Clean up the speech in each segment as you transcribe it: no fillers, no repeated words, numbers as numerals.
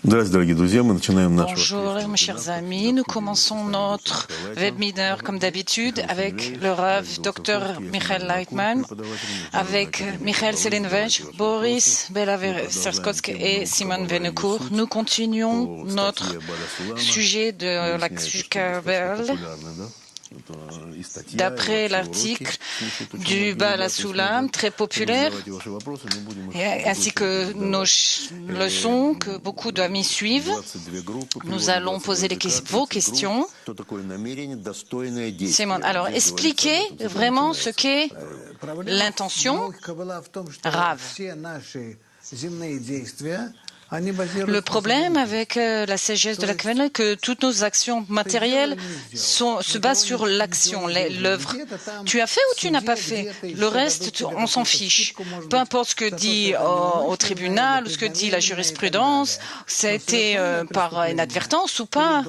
Bonjour mes chers amis, nous commençons notre webinaire comme d'habitude avec le Rav Dr Michael Leitman, avec Michael Selenvej, Boris Belaverskotsky et Simon Venecourt. Nous continuons notre sujet de la Kabbalah d'après l'article du Baal HaSulam, très populaire, ainsi que nos leçons que beaucoup d'amis suivent. Nous allons poser vos questions. Simon, alors expliquez vraiment ce qu'est l'intention Rav. Le problème avec la sagesse de la Kabbalah, que toutes nos actions matérielles se basent sur l'action, l'œuvre. Tu as fait ou tu n'as pas fait? Le reste, on s'en fiche. Peu importe ce que dit au tribunal ou ce que dit la jurisprudence, c'était par inadvertance ou pas.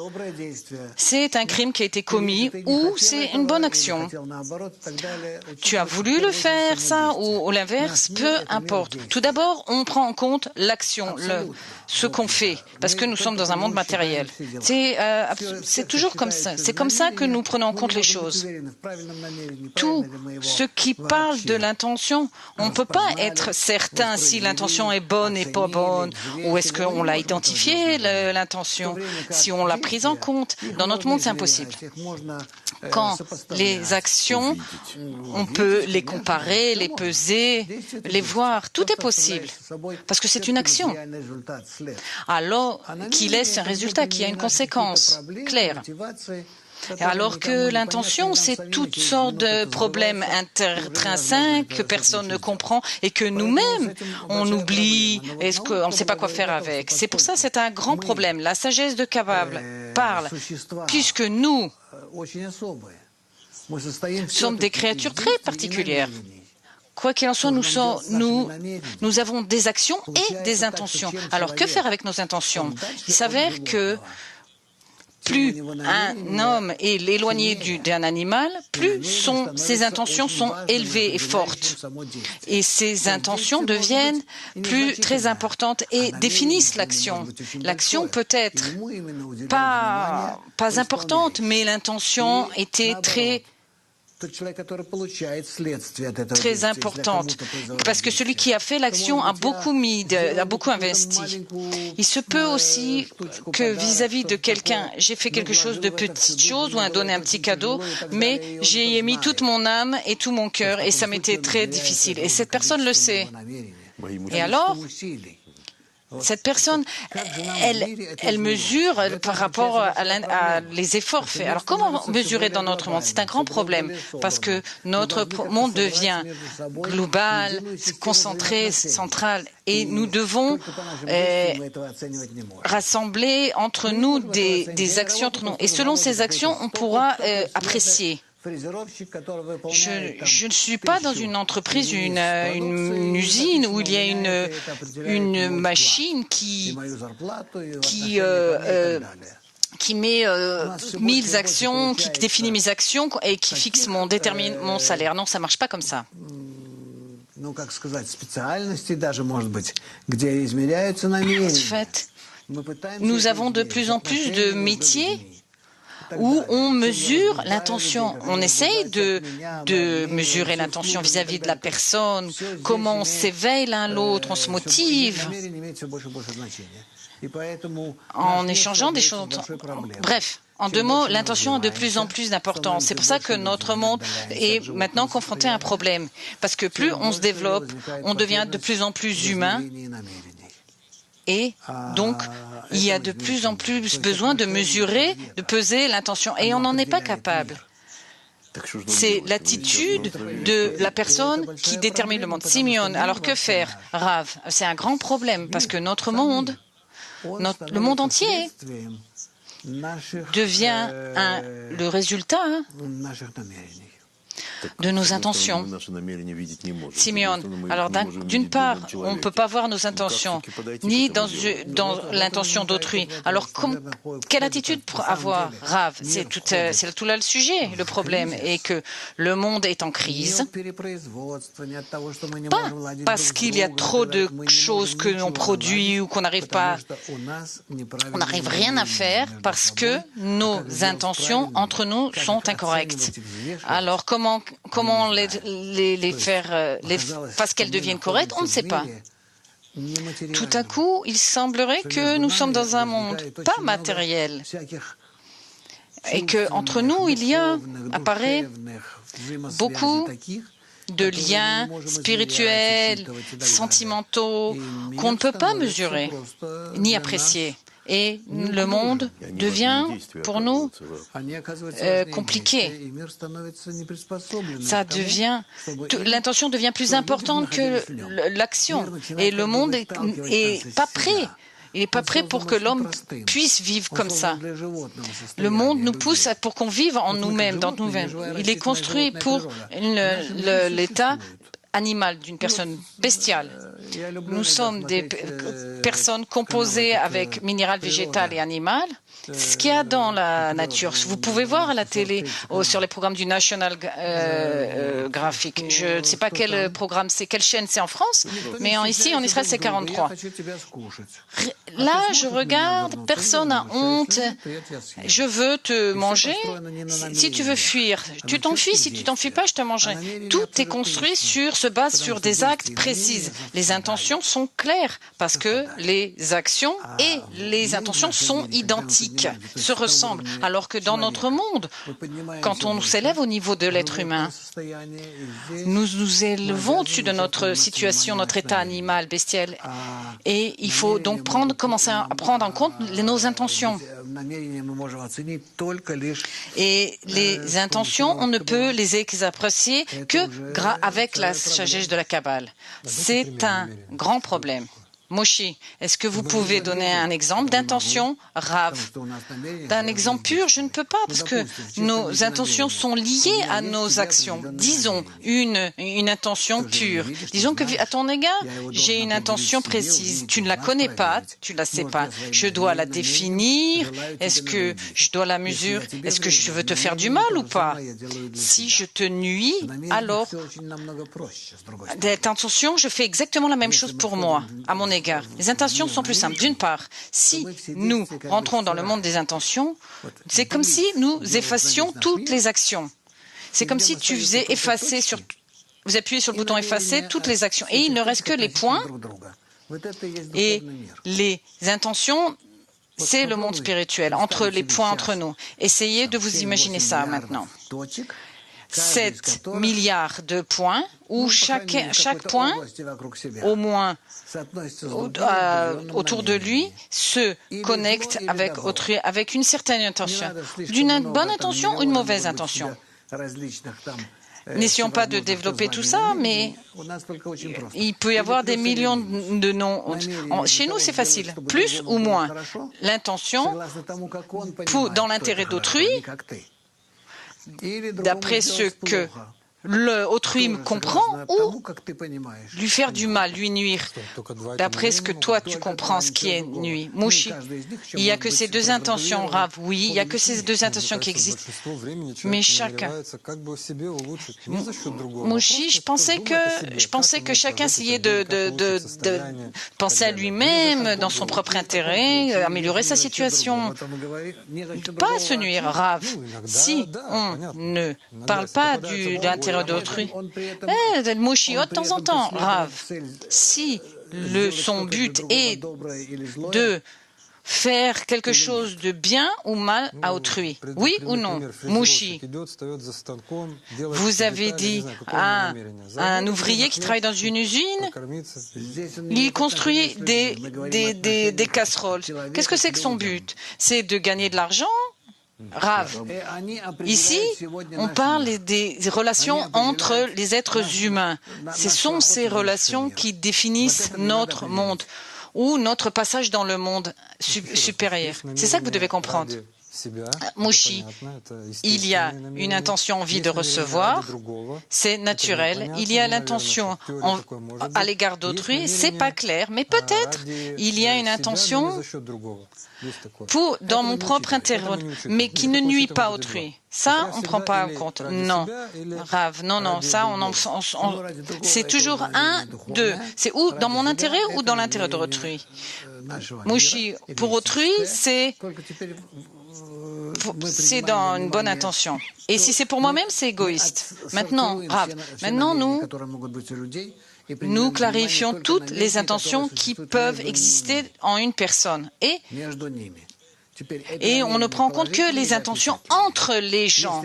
C'est un crime qui a été commis ou c'est une bonne action. Tu as voulu le faire, ça, ou l'inverse, peu importe. Tout d'abord, on prend en compte l'action, ce qu'on fait, parce que nous sommes dans un monde matériel. C'est toujours comme ça. C'est comme ça que nous prenons en compte les choses. Tout ce qui parle de l'intention, on ne peut pas être certain si l'intention est bonne et pas bonne, ou est-ce qu'on l'a identifié, l'intention, si on l'a prise en compte. Dans notre monde, c'est impossible. Quand les actions, on peut les comparer, les peser, les voir, tout est possible, parce que c'est une action. Alors qui laisse un résultat, qui a une conséquence claire. Alors que l'intention, c'est toutes sortes de problèmes intrinsèques que personne ne comprend et que nous-mêmes, on oublie, est-ce qu'on ne sait pas quoi faire avec. C'est pour ça que c'est un grand problème. La sagesse de Kabbalah parle, puisque nous sommes des créatures très particulières. Quoi qu'il en soit, nous avons des actions et des intentions. Alors, que faire avec nos intentions? Il s'avère que plus un homme est éloigné d'un animal, plus ses intentions sont élevées et fortes. Et ses intentions deviennent très importantes et définissent l'action. L'action peut être pas importante, mais l'intention était très importante, parce que celui qui a fait l'action a beaucoup investi. Il se peut aussi que vis-à-vis de quelqu'un, j'ai fait quelque chose de petite chose ou donné un petit cadeau, mais j'y ai mis toute mon âme et tout mon cœur et ça m'était très difficile. Et cette personne le sait. Et alors, cette personne, elle mesure par rapport à les efforts faits. Alors, comment mesurer dans notre monde? C'est un grand problème, parce que notre monde devient global, concentré, central, et nous devons rassembler entre nous des actions entre nous. Et selon ces actions, on pourra apprécier. Je ne suis pas dans une entreprise, une usine où il y a une machine qui met 1000 actions, qui définit mes actions et qui détermine mon salaire. Non, ça ne marche pas comme ça. En fait, nous avons de plus en plus de métiers où on mesure l'intention. On essaye de mesurer l'intention vis-à-vis de la personne, comment on s'éveille l'un l'autre, on se motive, en échangeant des choses. Bref, en deux mots, l'intention a de plus en plus d'importance. C'est pour ça que notre monde est maintenant confronté à un problème. Parce que plus on se développe, on devient de plus en plus humain. Et donc, il y a de plus en plus besoin de mesurer, de peser l'intention. Et on n'en est pas capable. C'est l'attitude de la personne qui détermine le monde. Simeon, alors que faire? Rav, c'est un grand problème parce que notre monde, le monde entier, devient le résultat de nos intentions. Simeon, alors d'une part, on ne peut pas voir nos intentions, ni dans l'intention d'autrui. Alors, quelle attitude avoir, Rav? C'est tout là le sujet, le problème, est que le monde est en crise, pas parce qu'il y a trop de choses que l'on produit ou qu'on n'arrive rien à faire, parce que nos intentions entre nous sont incorrectes. Alors, comment les faire, parce qu'elles deviennent correctes, on ne sait pas. Tout à coup, il semblerait que nous sommes dans un monde pas matériel et qu'entre nous, apparaît beaucoup de liens spirituels, sentimentaux, qu'on ne peut pas mesurer ni apprécier. Et le monde devient, pour nous, compliqué. L'intention devient plus importante que l'action. Et le monde est pas prêt. Il n'est pas prêt pour que l'homme puisse vivre comme ça. Le monde nous pousse pour qu'on vive en nous-mêmes, dans nous-mêmes. Il est construit pour l'état animal d'une personne bestiale. Nous sommes des personnes composées avec minéral, végétal et animal. C'est ce qu'il y a dans la nature. Vous pouvez voir à la télé, sur les programmes du National Graphic. Je ne sais pas quel programme c'est, quelle chaîne c'est en France, mais ici, en Israël, c'est 43. Là, je regarde, personne n'a honte. Je veux te manger. Si tu veux fuir, tu t'enfuis. Si tu t'enfuis pas, je te mangerai. Tout est construit se base sur des actes précis. Les intentions sont claires parce que les actions et les intentions sont identiques, se ressemblent. Alors que dans notre monde, quand on s'élève au niveau de l'être humain, nous nous élevons au-dessus de notre situation, notre état animal, bestial. Et il faut donc commencer à prendre en compte nos intentions. Et les intentions, on ne peut les apprécier que avec la sagesse de la Kabbale. C'est un grand problème. Moshi, est-ce que vous pouvez donner un exemple d'intention, Rav? D'un exemple pur, je ne peux pas, parce que nos intentions sont liées à nos actions. Disons une intention pure. Disons que à ton égard, j'ai une intention précise. Tu ne la connais pas, tu ne la sais pas. Je dois la définir. Est-ce que je dois la mesurer? Est-ce que je veux te faire du mal ou pas? Si je te nuis, alors, d'intention, je fais exactement la même chose pour moi, à mon égard. Les intentions sont plus simples. D'une part, si nous rentrons dans le monde des intentions, c'est comme si nous effacions toutes les actions. C'est comme si tu faisais effacer vous appuyez sur le bouton effacer toutes les actions. Et il ne reste que les points. Et les intentions, c'est le monde spirituel, entre les points entre nous. Essayez de vous imaginer ça maintenant. 7 milliards de points, où chaque point, au moins autour de lui, se connecte avec autrui, avec une certaine intention. D'une bonne intention ou une mauvaise intention. N'essayons pas de développer tout ça, mais il peut y avoir des millions de noms. Chez nous, c'est facile. Plus ou moins. L'intention, dans l'intérêt d'autrui, d'après ce que l'autrui me comprend, ou lui faire du mal, lui nuire, d'après ce que toi tu comprends, ce qui est nuit. Mouchi, il n'y a que ces deux intentions, Rav, oui, il n'y a que ces deux intentions qui existent, mais chacun. Mouchi, je pensais que chacun essayait de penser à lui-même, dans son propre intérêt, améliorer sa situation, pas se nuire, Rav. Si on ne parle pas de l'intérêt d'autrui. Mouchi, de temps en temps, Rav, si son but est de faire quelque chose de bien ou mal à autrui, oui ou non? Mouchi, vous avez dit à un ouvrier qui travaille dans une usine, il construit des casseroles. Qu'est-ce que c'est que son but? C'est de gagner de l'argent? Rav, ici, on parle des relations entre les êtres humains. Ce sont ces relations qui définissent notre monde ou notre passage dans le monde supérieur. C'est ça que vous devez comprendre. Mouchi, il y a une intention envie de recevoir, c'est naturel. Il y a l'intention à l'égard d'autrui, c'est pas clair, mais peut-être il y a une intention dans mon propre intérêt, mais qui ne nuit pas autrui. Ça, on ne prend pas en compte. Non, Rav, non, ça, c'est toujours un, deux. C'est ou dans mon intérêt ou dans l'intérêt d'autrui. Mouchi, pour autrui, c'est dans une bonne intention. Et si c'est pour moi-même, c'est égoïste. Maintenant, Rav, nous clarifions toutes les intentions qui peuvent exister en une personne. Et on ne prend en compte que les intentions entre les gens.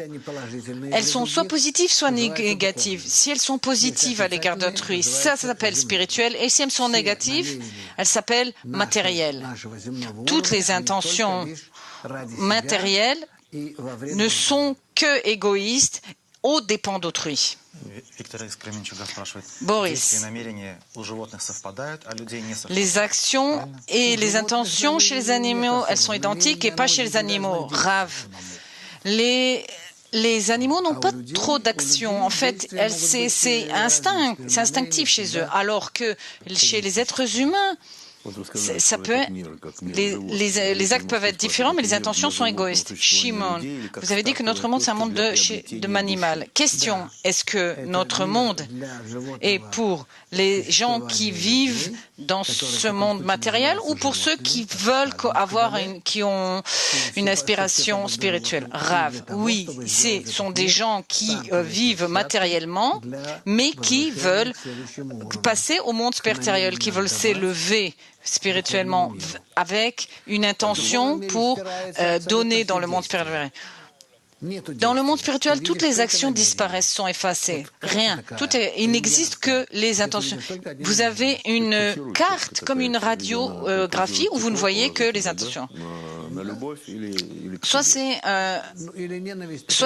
Elles sont soit positives, soit négatives. Si elles sont positives à l'égard d'autrui, ça s'appelle spirituel. Et si elles sont négatives, elles s'appellent matérielles. Toutes les intentions matérielles ne sont que égoïstes aux dépens d'autrui. Boris, les actions et les intentions chez les animaux, elles sont identiques et pas chez les animaux. Rav, les animaux n'ont pas trop d'actions. En fait, c'est instinctif chez eux, alors que chez les êtres humains, les actes peuvent être différents, mais les intentions sont égoïstes. Shimon, vous avez dit que notre monde, c'est un monde de manimal. Question, est-ce que notre monde est pour les gens qui vivent dans ce monde matériel ou pour ceux qui veulent qui ont une aspiration spirituelle? Rav, oui, ce sont des gens qui vivent matériellement, mais qui veulent passer au monde spirituel, qui veulent s'élever spirituellement avec une intention pour donner dans le monde spirituel. Dans le monde spirituel, toutes les actions disparaissent, sont effacées. Rien. Il n'existe que les intentions. Vous avez une carte comme une radiographie où vous ne voyez que les intentions. Soit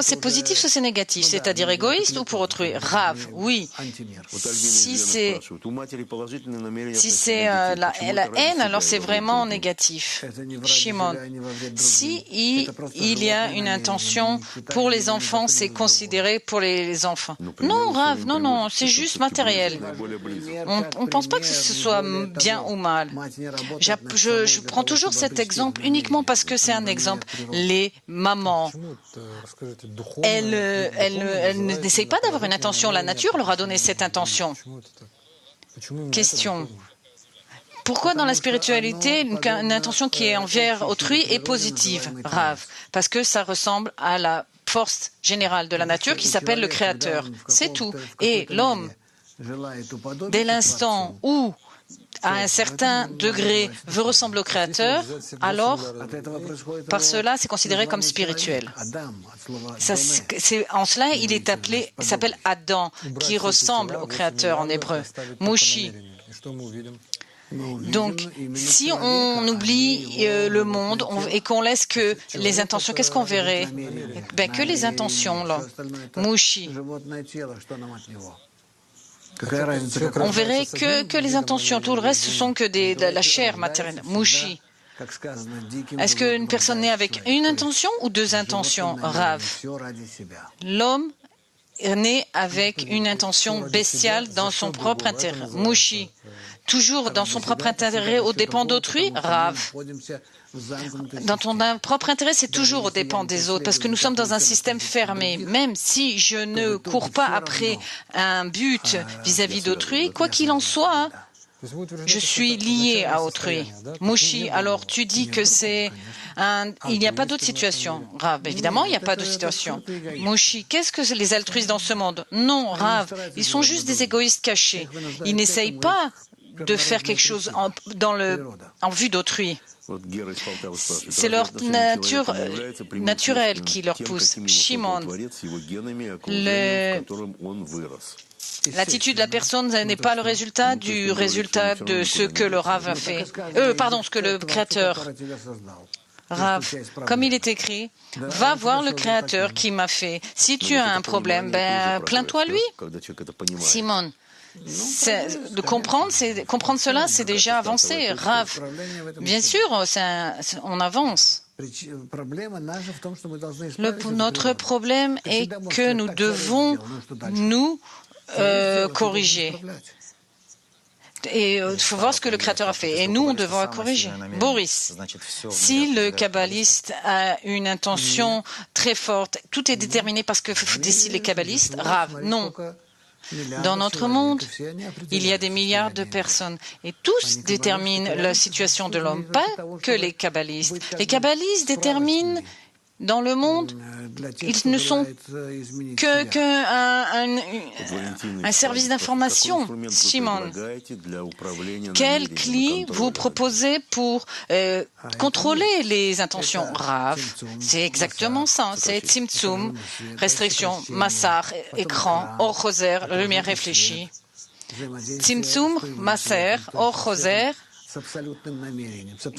c'est positif, soit c'est négatif, c'est-à-dire égoïste ou pour autrui. Rav, oui. Si c'est la haine, alors c'est vraiment négatif. Shimon, si il y a une intention pour les enfants, c'est considéré pour les enfants. Non, Rav, non, c'est juste matériel. On ne pense pas que ce soit bien ou mal. Je prends toujours cet exemple uniquement parce que c'est un exemple. Les mamans, elles n'essayent pas d'avoir une intention. La nature leur a donné cette intention. Question. Pourquoi dans la spiritualité, une intention qui est envers autrui est positive, Rav? Parce que ça ressemble à la force générale de la nature qui s'appelle le Créateur. C'est tout. Et l'homme, dès l'instant où, à un certain degré, veut ressembler au Créateur, alors, par cela, c'est considéré comme spirituel. En cela, il s'appelle Adam, qui ressemble au Créateur en hébreu. Mouchi. Donc, si on oublie le monde et qu'on laisse que les intentions, qu'est-ce qu'on verrait? Que les intentions, là. Mouchi. On verrait que les intentions. Tout le reste, ce sont que de la chair matérielle. Mouchi. Est-ce qu'une personne naît avec une intention ou deux intentions? Rav. L'homme est né avec une intention bestiale dans son propre intérêt. Mouchi. Toujours dans son propre intérêt aux dépens d'autrui? Rav. Dans ton propre intérêt, c'est toujours aux dépens des autres, parce que nous sommes dans un système fermé. Même si je ne cours pas après un but vis-à-vis d'autrui, quoi qu'il en soit, je suis lié à autrui. Mouchi, alors tu dis que il n'y a pas d'autre situation. Rav, évidemment, il n'y a pas d'autre situation. Mouchi, qu'est-ce que les altruistes dans ce monde? Non, Rav, ils sont juste des égoïstes cachés. Ils n'essayent pas de faire quelque chose en vue d'autrui. C'est leur nature naturelle qui leur pousse. Shimon, l'attitude de la personne n'est pas le résultat de ce que le Rav a fait. Ce que le Créateur. Rav, comme il est écrit, va voir le Créateur qui m'a fait. Si tu as un problème, plains-toi lui. Simon. De comprendre cela, c'est déjà avancé. Rav, bien sûr, on avance. Notre problème est que nous devons nous corriger. Et il faut voir ce que le Créateur a fait. Et nous, on devra corriger. Boris, si le kabbaliste a une intention très forte, tout est déterminé parce que décident les kabbalistes. Rav, non. Dans notre monde, il y a des milliards de personnes et tous déterminent la situation de l'homme, pas que les kabbalistes. Les kabbalistes déterminent dans le monde, ils ne sont qu'un service d'information. Shimon, quel cli vous proposez pour contrôler les intentions? Rav, c'est exactement ça. C'est Tzimtzum, restriction, massar, écran, or choser, la lumière réfléchie. Tzimtzum, massar, or choser,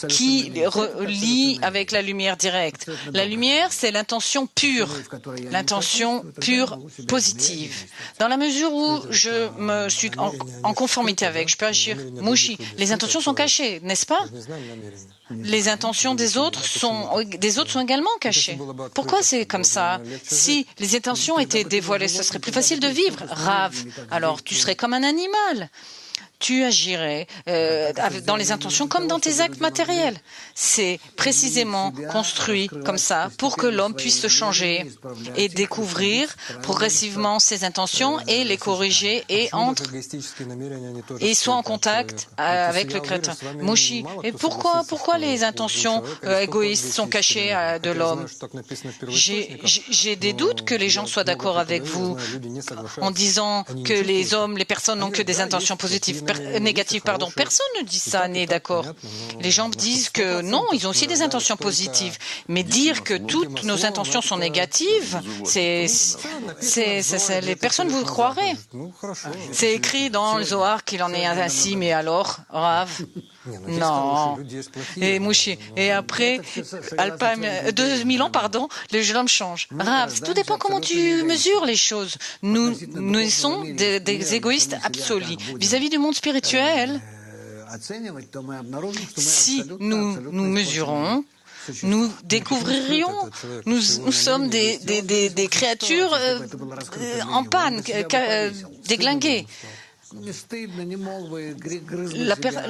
qui relie avec la lumière directe. La lumière, c'est l'intention pure positive. Dans la mesure où je me suis en conformité avec, je peux agir. Mouchi, les intentions sont cachées, n'est-ce pas? Les intentions des autres sont également cachées. Pourquoi c'est comme ça? Si les intentions étaient dévoilées, ce serait plus facile de vivre. Rav, alors tu serais comme un animal. Tu agirais dans les intentions comme dans tes actes matériels. C'est précisément construit comme ça pour que l'homme puisse se changer et découvrir progressivement ses intentions et les corriger et soit en contact avec le Créateur. Mouchi, et pourquoi les intentions égoïstes sont cachées de l'homme? J'ai des doutes que les gens soient d'accord avec vous en disant que les personnes n'ont que des intentions positives. Négative, pardon. Personne ne dit ça, n'est d'accord. Les gens disent que non, ils ont aussi des intentions positives. Mais dire que toutes nos intentions sont négatives, les personnes vous croiraient. C'est écrit dans le Zohar qu'il en est ainsi, mais alors, Rav, non. Et Mouchi. Et après, 2000 ans, pardon, les hommes changent. Rav, tout dépend comment tu mesures les choses. Nous sommes des égoïstes absolus. Vis-à-vis du monde spirituel, si nous mesurons, nous découvririons, nous sommes des créatures en panne, déglinguées.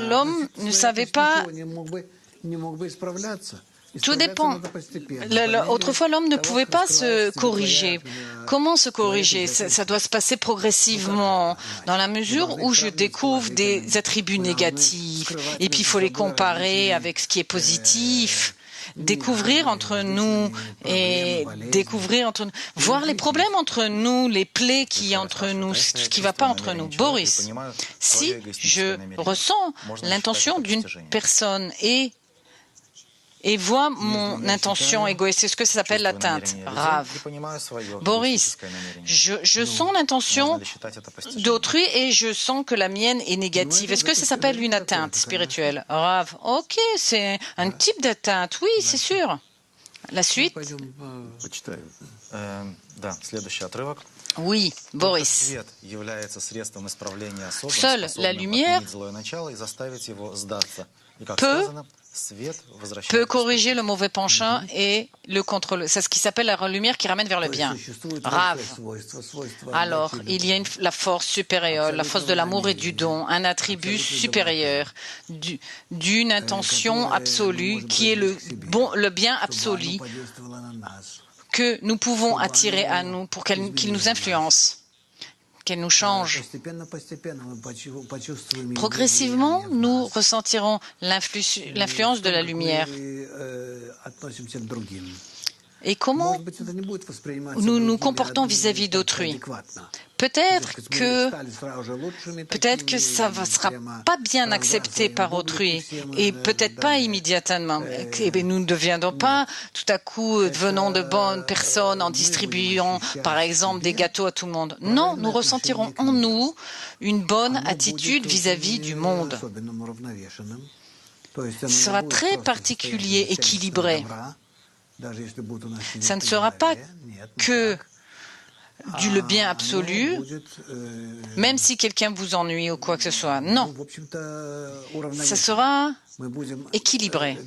L'homme ne savait pas. Tout dépend. Autrefois, l'homme ne pouvait pas se corriger. Comment se corriger? Ça doit se passer progressivement, dans la mesure où je découvre des attributs négatifs. Et puis, il faut les comparer avec ce qui est positif. Découvrir entre nous voir les problèmes entre nous, les plaies qui entre nous, ce qui ne va pas entre nous. Boris, si je ressens l'intention d'une personne et vois mon intention égoïste, c'est ce que ça s'appelle l'atteinte. Rav. Boris, je sens l'intention d'autrui et je sens que la mienne est négative. Est-ce que ça s'appelle une atteinte spirituelle? Rav. Ok, c'est un type d'atteinte. Oui, c'est sûr. La suite. Oui, Boris. Seule la lumière peut corriger le mauvais penchant et le contrôler. C'est ce qui s'appelle la lumière qui ramène vers le bien. Rav. Alors, il y a la force supérieure, la force de l'amour et du don, un attribut supérieur d'une intention absolue qui est le bien absolu que nous pouvons attirer à nous pour qu'il nous influence, qu'elle nous change. Progressivement, nous ressentirons l'influence de la lumière. Et comment nous nous comportons vis-à-vis d'autrui. Peut-être que ça ne sera pas bien accepté par autrui et peut-être pas immédiatement. Et nous ne deviendrons pas tout à coup devenons de bonnes personnes en distribuant par exemple des gâteaux à tout le monde. Non, nous ressentirons en nous une bonne attitude vis-à-vis du monde. Ce sera très particulier, équilibré. Ça ne sera pas que le bien absolu, même si quelqu'un vous ennuie ou quoi que ce soit. Non, ça sera équilibré.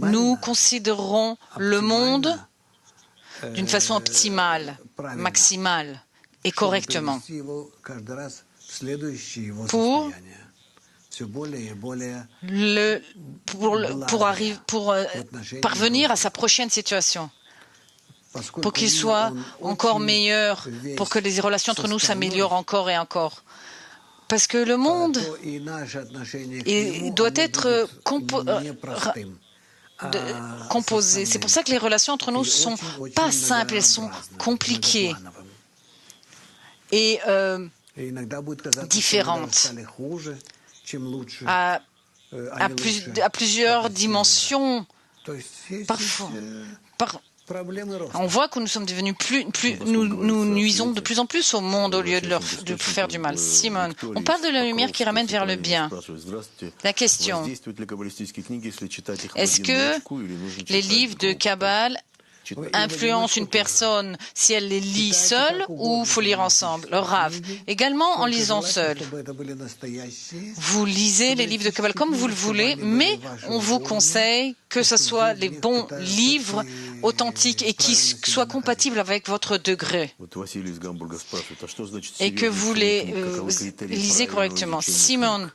Nous considérerons le monde d'une façon optimale, maximale et correctement pour parvenir à sa prochaine situation, pour qu'il soit encore meilleur, pour que les relations entre nous s'améliorent encore et encore. Parce que le monde doit être composé. C'est pour ça que les relations entre nous ne sont pas simples, elles sont compliquées et différentes, à plusieurs dimensions. Parfois, on voit que nous sommes devenus nous nuisons de plus en plus au monde au lieu de faire du mal. Simon, on parle de la lumière qui ramène vers le bien. La question, est-ce que les livres de Kabbale influencent une personne si elle les lit seule ou il faut lire ensemble? Le Rav, également en lisant seul. Vous lisez les livres de Kabbale comme vous le voulez, mais on vous conseille que ce soit les bons livres authentiques et qui soient compatibles avec votre degré et que vous les lisez correctement. Simon,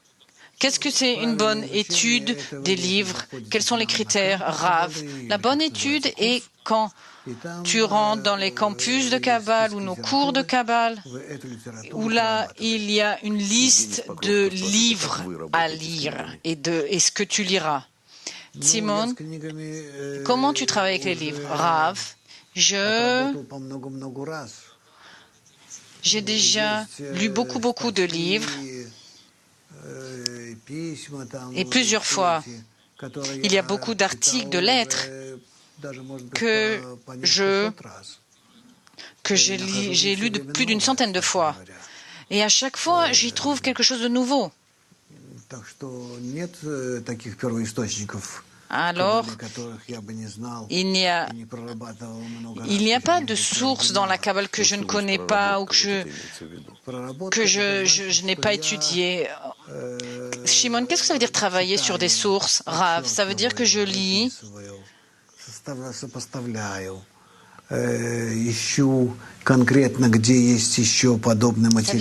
qu'est-ce que c'est une bonne étude des livres? Quels sont les critères? Rav, la bonne étude est quand tu rentres dans les campus de Kabbale ou nos cours de Kabbale, où là, il y a une liste de livres à lire et ce que tu liras. Simon, comment tu travailles avec les livres? Rav, j'ai déjà lu beaucoup de livres et plusieurs fois. Il y a beaucoup d'articles, de lettres que j'ai lu plus d'une centaine de fois. Et à chaque fois, j'y trouve quelque chose de nouveau. Alors, il n'y a pas de source dans la Kabbale que je ne connais pas ou que je n'ai pas étudié. Shimon, qu'est-ce que ça veut dire travailler sur des sources? Rav, ça veut dire que je lis ça veut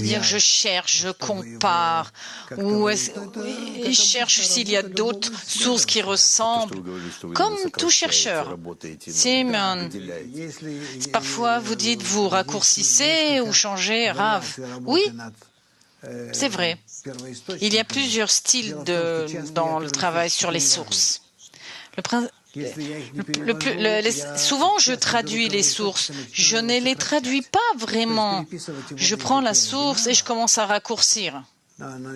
dire je cherche, je compare, ou je cherche s'il y a d'autres sources qui ressemblent, comme tout chercheur. Simon, parfois vous dites vous raccourcissez ou changez, Rav. Oui, c'est vrai. Il y a plusieurs styles dans le travail sur les sources. Souvent, je traduis les sources. Je ne les traduis pas vraiment. Je prends la source et je commence à raccourcir.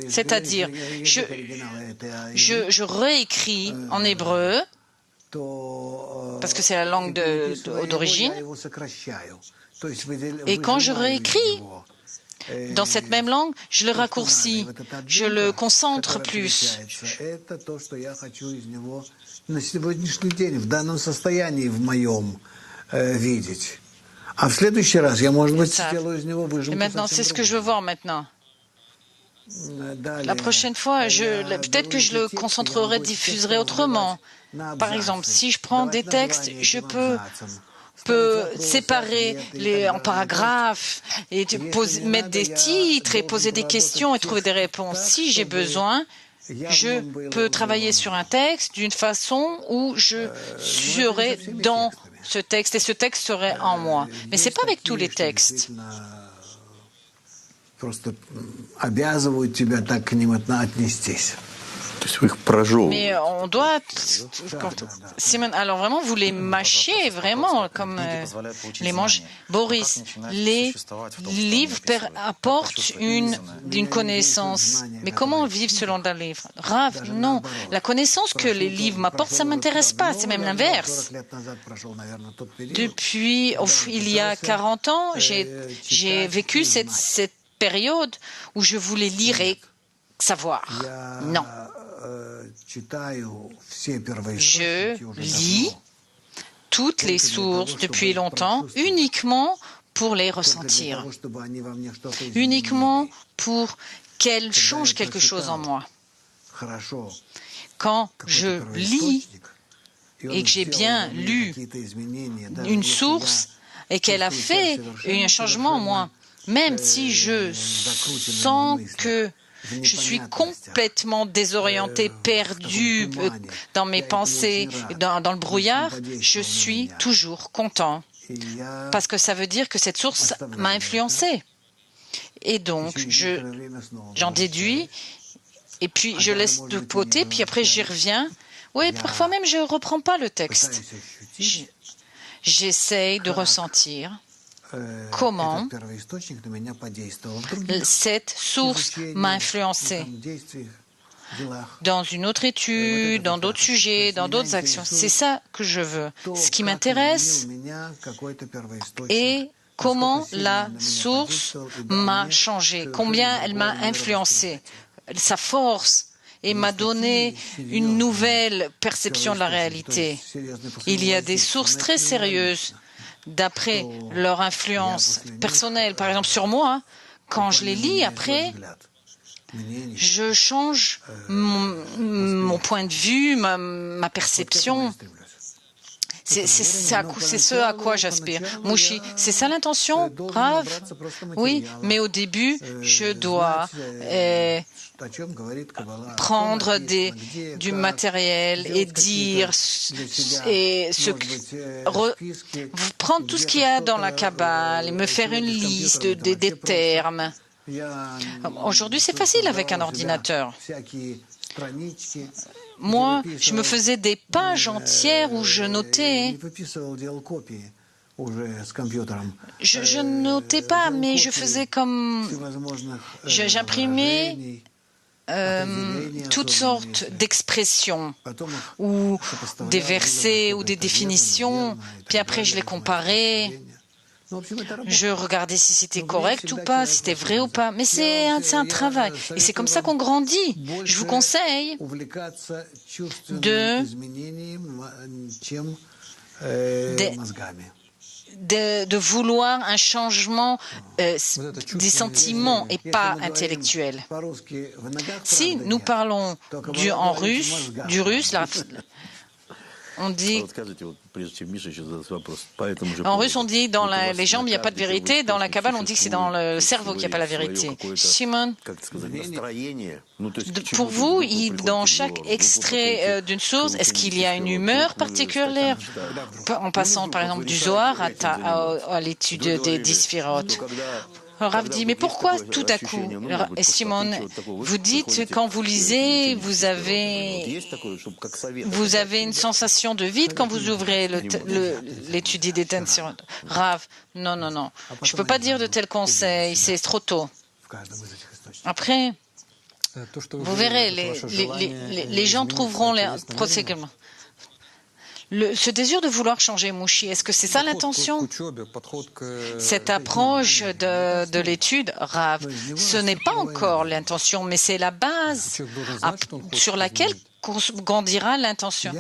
C'est-à-dire, je réécris en hébreu, parce que c'est la langue d'origine, et quand je réécris dans cette même langue, je le raccourcis, je le concentre plus. На сегодняшний день в данном состоянии в моем видеть. А в следующий раз я, может быть, сделаю из него выжимку. Et maintenant, c'est ce que je veux voir maintenant. La prochaine fois, peut-être que je le concentrerai, diffuserai autrement. Par exemple, si je prends des textes, je peux séparer en paragraphes et mettre des titres et poser des questions et trouver des réponses. Si j'ai besoin, je peux travailler sur un texte d'une façon où je serai dans ce texte et ce texte serait en moi. Mais ce n'est pas avec tous les textes. Mais on doit... Simon, alors vraiment, vous les mâchez vraiment comme les manger. Boris, les livres apportent une connaissance. Mais comment vivre selon un livre? Rav, non. La connaissance que les livres m'apportent, ça ne m'intéresse pas. C'est même l'inverse. Depuis, il y a 40 ans, j'ai vécu cette période où je voulais lire et savoir. Non. Je lis toutes les sources depuis longtemps uniquement pour les ressentir, uniquement pour qu'elles changent quelque chose en moi. Quand je lis et que j'ai bien lu une source et qu'elle a fait un changement en moi, même si je sens que je suis complètement désorienté, perdu dans mes pensées, dans le brouillard, je suis toujours content. Parce que ça veut dire que cette source m'a influencé. Et donc, j'en déduis, et puis je laisse de côté, puis après j'y reviens. Oui, parfois même je ne reprends pas le texte. J'essaye de ressentir comment cette source m'a influencé dans une autre étude, dans d'autres sujets, dans d'autres actions. C'est ça que je veux. Ce qui m'intéresse est comment la source m'a changé, combien elle m'a influencé, sa force, et m'a donné une nouvelle perception de la réalité. Il y a des sources très sérieuses d'après leur influence personnelle, par exemple sur moi. Quand je les lis après, je change mon point de vue, ma perception. C'est ce à quoi j'aspire. Mouchi, c'est ça l'intention, Rav? Oui, mais au début, je dois prendre du matériel et dire, prendre tout ce qu'il y a dans la Kabbale et me faire une liste des termes. Aujourd'hui, c'est facile avec un ordinateur. Moi, je me faisais des pages entières où je notais. Je ne notais pas, mais je faisais comme... J'imprimais toutes sortes d'expressions ou des versets ou des définitions, puis après je les comparais. Je regardais si c'était correct ou pas, si c'était vrai ou pas. Mais c'est un travail. Et c'est comme ça qu'on grandit. Je vous conseille de vouloir un changement des sentiments et pas intellectuel. Si nous parlons du russe, on dit... En russe, on dit dans les jambes, il n'y a pas de vérité. Dans la Kabbale, on dit que c'est dans le cerveau qu'il n'y a pas la vérité. Simon, pour vous, dans chaque extrait d'une source, est-ce qu'il y a une humeur particulière en passant, par exemple, du Zohar à l'étude des 10 sphirotes? Rav dit, mais pourquoi tout à coup? Et Simon, vous dites, quand vous lisez, vous avez une sensation de vide quand vous ouvrez l'étude des tensions. Rav, non. Je ne peux pas dire de tels conseils, c'est trop tôt. Après, vous verrez, les gens trouveront les procédures. Ce désir de vouloir changer Mouchi, est-ce que c'est ça l'intention? Cette approche de l'étude, Rav, ce n'est pas encore l'intention, mais c'est la base sur laquelle grandira l'intention.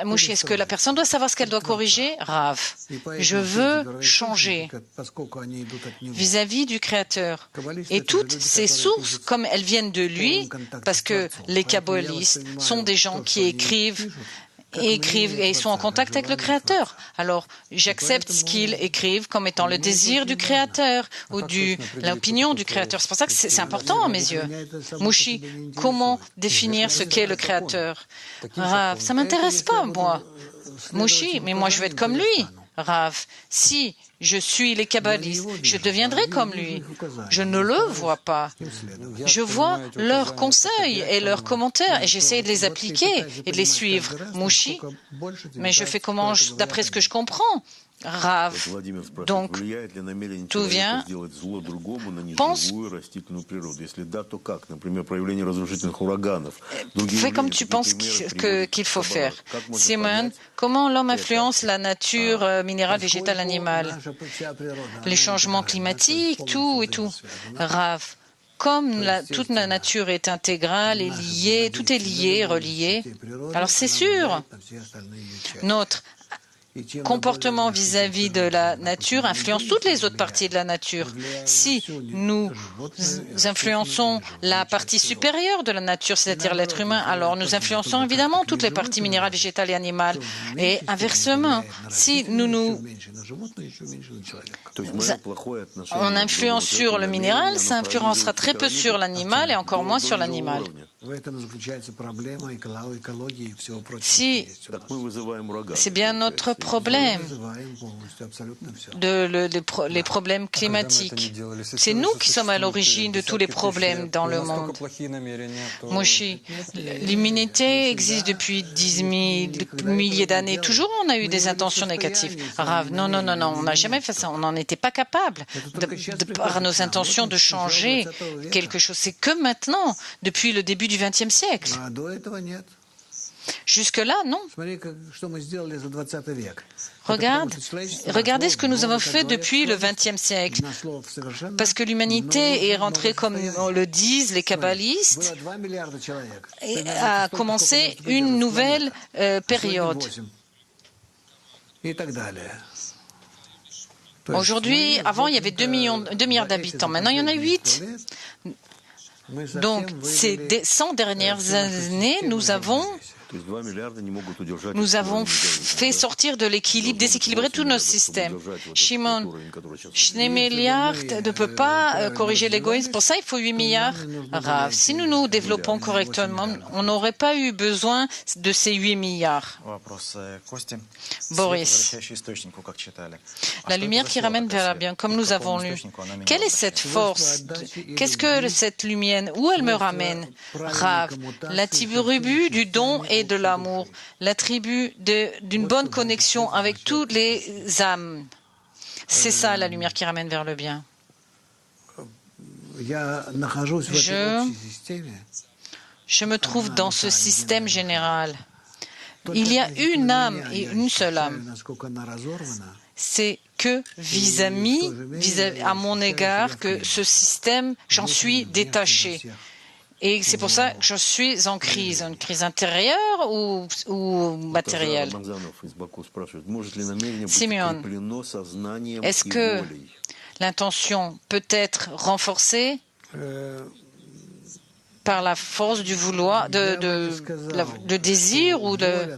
Mouchi, est-ce que la personne doit savoir ce qu'elle doit corriger? Rav, je veux changer vis-à-vis du Créateur. Et toutes ces sources, comme elles viennent de lui, parce que les kabbalistes sont des gens qui écrivent et sont en contact avec le Créateur. Alors, j'accepte ce qu'ils écrivent comme étant le désir du Créateur ou l'opinion du Créateur. C'est pour ça que c'est important à mes yeux. Mouchi, comment définir ce qu'est le Créateur? Rav, ça ne m'intéresse pas, moi. Mouchi, mais moi je veux être comme lui. Rav, si je suis les kabbalistes, je deviendrai comme lui. Je ne le vois pas. Je vois leurs conseils et leurs commentaires et j'essaie de les appliquer et de les suivre. Mouchi, mais je fais comment d'après ce que je comprends. Rav, donc tout vient, pense, fais comme tu penses qu'il faut faire. Simon, comment l'homme influence la nature minérale, végétale, animale? Les changements climatiques, tout et tout. Rav, comme toute la nature est intégrale et liée, tout est lié, relié, alors c'est sûr, notre comportement vis-à-vis de la nature influence toutes les autres parties de la nature. Si nous influençons la partie supérieure de la nature, c'est-à-dire l'être humain, alors nous influençons évidemment toutes les parties minérales, végétales et animales. Et inversement, si on influence sur le minéral, ça influencera très peu sur l'animal et encore moins sur l'animal. Si c'est bien notre problème, les problèmes climatiques. C'est nous qui sommes à l'origine de tous les problèmes dans le monde. Moshi, l'humanité existe depuis 10 000 milliers d'années. Toujours on a eu des intentions négatives. Rav, non, on n'a jamais fait ça. On n'en était pas capable, par nos intentions, de changer quelque chose. C'est que maintenant, depuis le début du XXe siècle. Jusque-là, non. Regardez ce que nous avons fait depuis le XXe siècle. Parce que l'humanité est rentrée, comme le disent les kabbalistes, et a commencé une nouvelle période. Aujourd'hui, avant, il y avait 2 milliards d'habitants. Maintenant, il y en a 8. Donc, ces 100 dernières années, nous avons fait sortir de l'équilibre, déséquilibrer tous nos systèmes. Shimon, 2 milliards ne peut pas corriger l'égoïsme. Pour ça, il faut 8 milliards. Rav, si nous nous développons correctement, on n'aurait pas eu besoin de ces 8 milliards. Boris, la lumière qui ramène vers la bien, comme nous avons lu. Quelle est cette force? Qu'est-ce que cette lumière? Où elle me ramène? Rav, l'attribut du don et de l'amour, l'attribut d'une bonne connexion avec toutes les âmes. C'est ça la lumière qui ramène vers le bien. Je me trouve dans ce système général. Il y a une âme et une seule âme. C'est que vis-à-vis à mon égard que ce système, j'en suis détaché. Et c'est pour ça que je suis en crise. Une crise intérieure ou matérielle? Simeon, est-ce que l'intention peut être renforcée par la force du vouloir, de désir ou de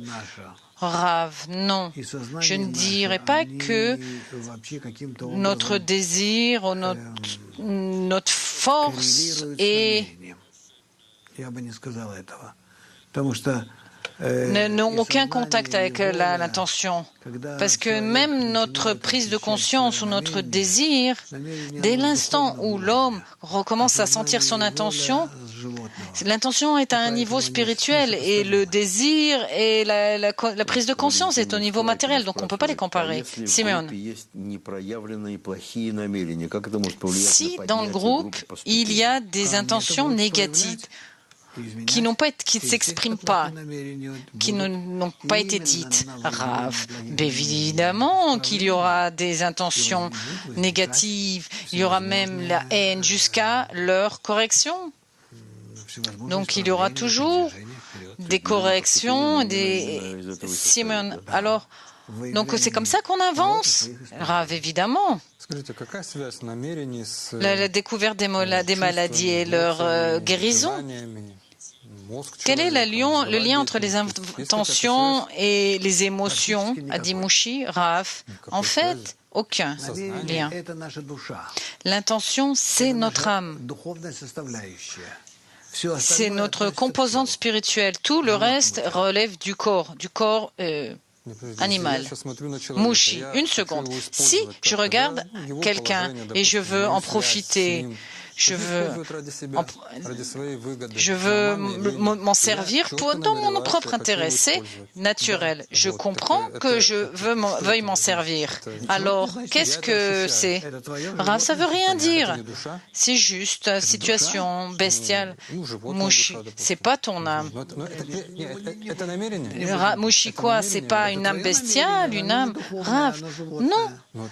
Rav? Non, je ne dirais pas que notre désir ou notre force n'ont aucun contact avec l'intention. Parce que même notre prise de conscience ou notre désir, dès l'instant où l'homme recommence à sentir son intention, l'intention est à un niveau spirituel et le désir et la prise de conscience est au niveau matériel, donc on ne peut pas les comparer. Simeon, si dans le groupe, il y a des intentions négatives, qui ne s'expriment pas, qui n'ont pas été dites. Rav, évidemment qu'il y aura des intentions négatives, il y aura même la haine jusqu'à leur correction. Donc il y aura toujours des corrections, Simon. Alors, donc c'est comme ça qu'on avance. Rav, évidemment. La découverte des maladies et leur guérison. Quel est le lien entre les intentions et les émotions, a dit Mouchi, Rav? En fait, aucun lien. L'intention, c'est notre âme. C'est notre composante spirituelle. Tout le reste relève du corps animal. Mouchi, une seconde. Si je regarde quelqu'un et je veux en profiter, je veux m'en servir dans mon propre intérêt. C'est naturel. Je comprends que je veuille m'en servir. Alors, qu'est-ce que c'est? Rav, ça ne veut rien dire. C'est juste une situation bestiale. Mouchi, c'est pas ton âme. Mouchi, quoi? C'est pas une âme bestiale, une âme? Rav, non.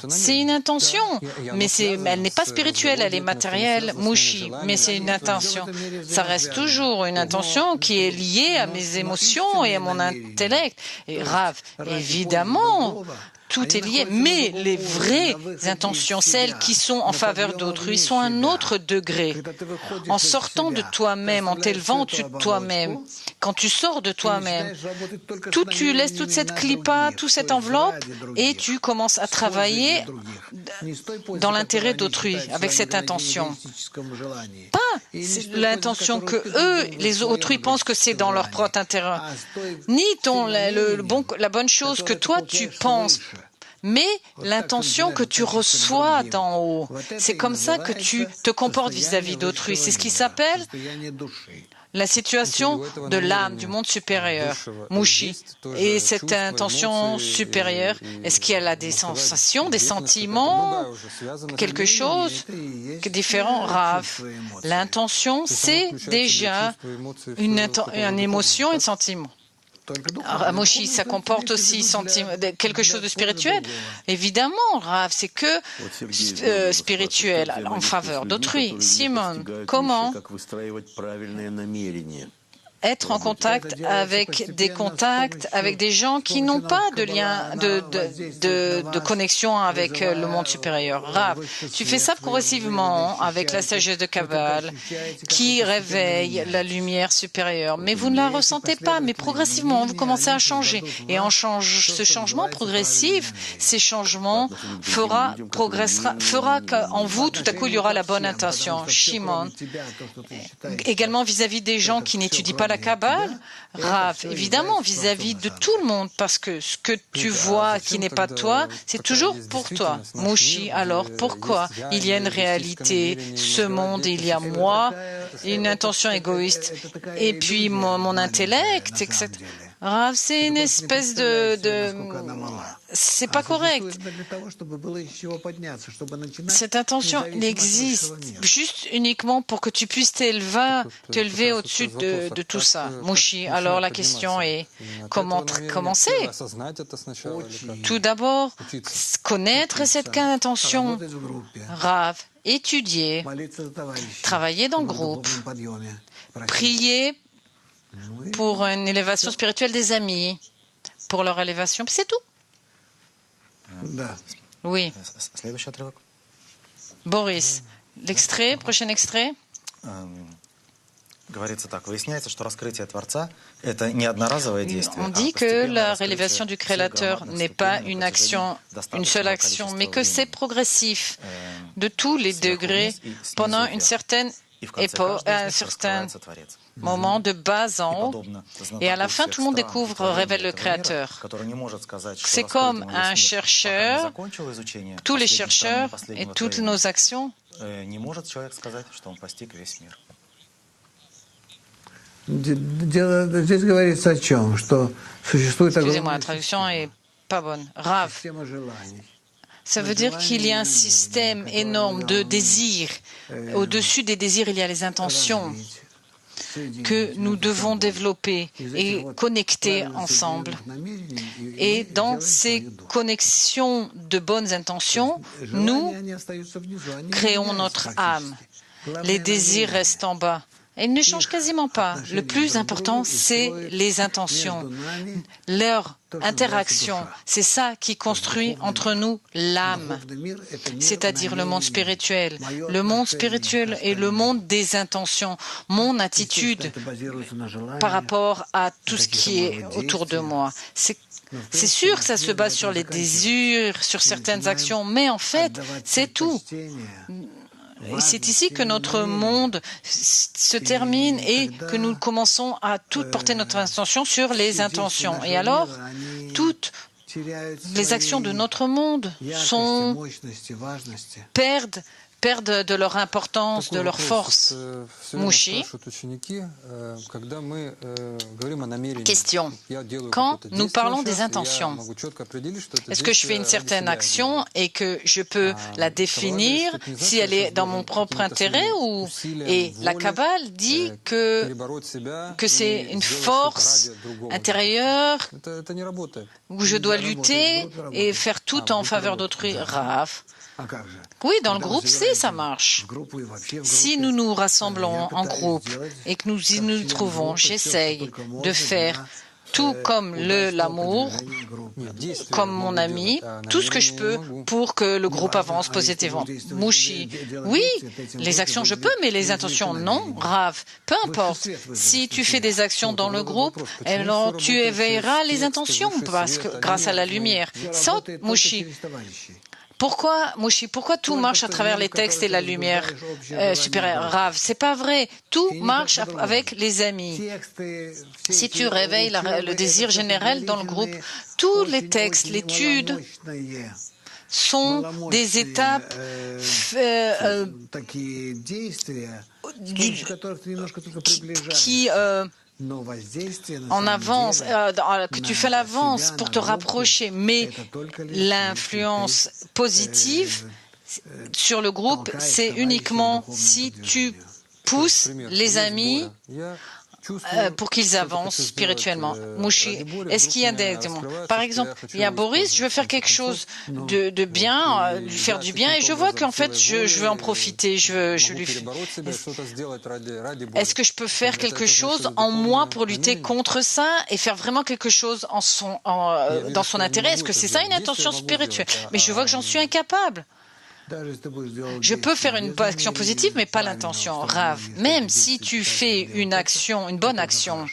C'est une intention. Mais elle n'est pas spirituelle, elle est matérielle. s'appelle Mushi, mais c'est une intention. Ça reste toujours une intention qui est liée à mes émotions et à mon intellect. Et Rav, évidemment, tout est lié, mais les vraies intentions, celles qui sont en faveur d'autrui, sont à un autre degré. En sortant de toi-même, en t'élevant au-dessus de toi-même, quand tu sors de toi-même, tu laisses toute cette clipa, toute cette enveloppe, et tu commences à travailler dans l'intérêt d'autrui, avec cette intention. Pas l'intention que eux, les autrui, pensent que c'est dans leur propre intérêt, ni la bonne chose que toi tu penses, mais l'intention que tu reçois d'en haut. C'est comme ça que tu te comportes vis-à-vis d'autrui. C'est ce qui s'appelle la situation de l'âme, du monde supérieur, Mushi. Et cette intention supérieure, est-ce qu'elle a des sensations, des sentiments, quelque chose différent, Rav? L'intention, c'est déjà une émotion et un sentiment. Mushi, ça comporte aussi quelque chose de spirituel. Évidemment, Rav, c'est que spirituel en faveur d'autrui. Simon, comment être en contact avec des gens qui n'ont pas de lien, de connexion avec le monde supérieur. Rav, tu fais ça progressivement avec la sagesse de Kabbale qui réveille la lumière supérieure. Mais vous ne la ressentez pas, mais progressivement, vous commencez à changer. Et ce changement progressif, ces changements fera qu'en vous, tout à coup, il y aura la bonne intention. Shimon, également vis-à-vis des gens qui n'étudient pas la Kabbale, Rav, évidemment, vis-à-vis de tout le monde, parce que ce que tu vois qui n'est pas toi, c'est toujours pour toi. Mushi, alors pourquoi il y a une réalité, ce monde, il y a moi, une intention égoïste, et puis mon intellect, etc. Rav, c'est une espèce c'est pas correct. Cette intention existe juste uniquement pour que tu puisses t'élever au-dessus de tout ça. Mushi, alors la question est comment commencer? Tout d'abord, connaître cette intention. Rav, étudier, travailler dans le groupe, prier pour une élévation spirituelle des amis, pour leur élévation, c'est tout. Oui. Boris, l'extrait, prochain extrait. On dit que la révélation du Créateur n'est pas une seule action, mais que c'est progressif de tous les degrés pendant une certaine époque, un certain moment de bas en haut, et à la fin, tout le monde révèle le Créateur. C'est comme un chercheur, tous les chercheurs et toutes nos actions. Excusez-moi, la traduction est pas bonne. Rav. Ça veut dire qu'il y a un système énorme de désirs. Au-dessus des désirs, il y a les intentions que nous devons développer et connecter ensemble. Et dans ces connexions de bonnes intentions, nous créons notre âme. Les désirs restent en bas. Et ils ne changent quasiment pas. Le plus important, c'est les intentions, leur interaction. C'est ça qui construit entre nous l'âme, c'est-à-dire le monde spirituel. Le monde spirituel est le monde des intentions, mon attitude par rapport à tout ce qui est autour de moi. C'est sûr que ça se base sur les désirs, sur certaines actions, mais en fait, c'est tout. C'est ici que notre monde se termine et que nous commençons à tout porter notre attention sur les intentions. Et alors, toutes les actions de notre monde perdent de leur importance, de leur force. Mushi. Question. Quand nous parlons des intentions, est-ce que je fais une certaine action et que je peux la définir si elle est dans mon propre intérêt et la Kabbale dit que c'est une force intérieure où je dois lutter et faire tout en faveur d'autrui. Rav. Oui, dans le groupe C, ça marche. Si nous nous rassemblons en groupe et que nous nous trouvons, j'essaye de faire tout comme l'amour, comme mon ami, tout ce que je peux pour que le groupe avance positivement. Mouchi, oui, les actions je peux, mais les intentions non. Rav, peu importe. Si tu fais des actions dans le groupe, alors tu éveilleras les intentions parce que, grâce à la lumière. Saute, Mouchi. Pourquoi, Mouchi, pourquoi tout marche à travers les textes et la lumière supérieure? Rav, c'est pas vrai. Tout marche avec les amis. Si tu réveilles le désir général dans le groupe, tous les textes, l'étude sont des étapes qui en avance, que tu fais l'avance pour te rapprocher, mais l'influence positive sur le groupe, c'est uniquement si tu pousses les amis pour qu'ils avancent spirituellement. Mouchi, est-ce qu'il y a des exemples? Par exemple, il y a Boris, je veux faire quelque chose de bien, lui faire du bien, et je vois qu'en fait, je veux en profiter, je lui fais. Est-ce que je peux faire quelque chose en moi pour lutter contre ça et faire vraiment quelque chose dans son intérêt? Est-ce que c'est ça une intention spirituelle? Mais je vois que j'en suis incapable. Je peux faire une action positive, mais pas l'intention. Rav, même si tu fais une action, une bonne action,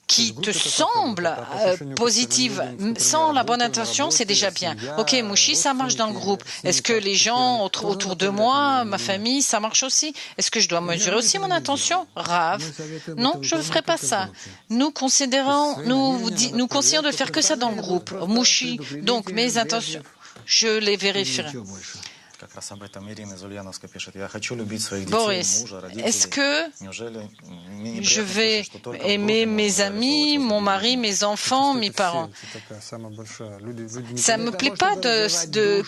qui te semble positive, sans la bonne intention, c'est déjà bien. Ok, Mouchi, ça marche dans le groupe. Est-ce que les gens autour de moi, ma famille, ça marche aussi? Est-ce que je dois mesurer aussi mon intention? Rav, non, je ne ferai pas ça. Nous conseillons de faire que ça dans le groupe. Mouchi, donc mes intentions, je les vérifierai. Boris, est-ce que je vais aimer mes amis, mon mari, mes enfants, mes parents? Ça ne me plaît pas